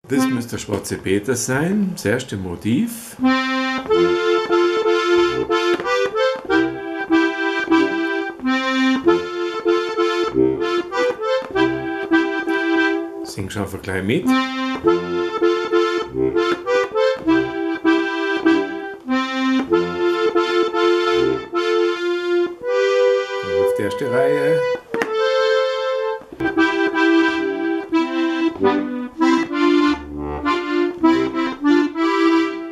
Das müsste der Schwarze Peter sein, das erste Motiv. Sing schon einfach gleich mit. Auf die erste Reihe.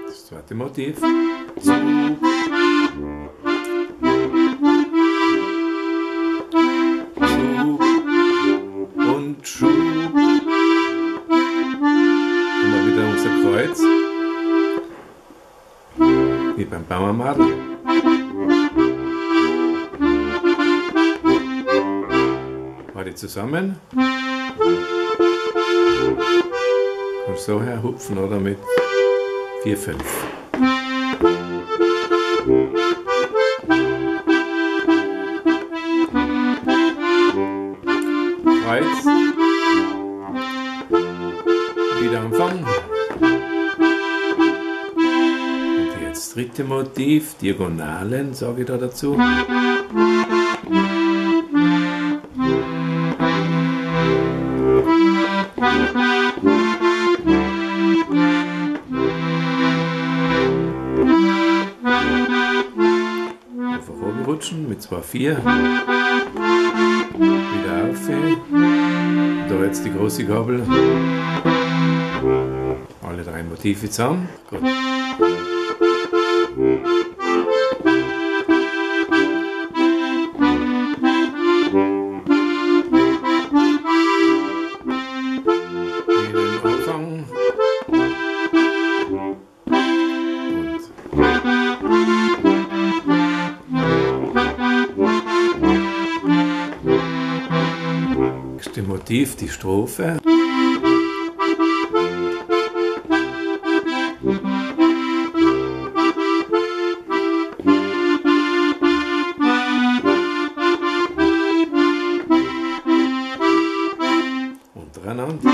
Das zweite Motiv. Zug. Zug und Schub. Und wieder unser Kreuz. Wie beim Bauernmadel. Beide zusammen. Und so her hupfen oder mit 4, 5. Kreuz. Wieder anfangen. Und jetzt dritte Motiv, Diagonalen, sage ich da dazu. Einfach oben rutschen mit 2, 4. Wieder auf. Da jetzt die große Gabel. Alle 3 Motive zusammen. Gut. Wieder im Anfang. Nächste Motiv, die Strophe. Untereinander.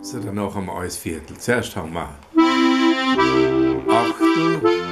So, dann noch einmal alles Viertel. Zuerst haben wir Achtel.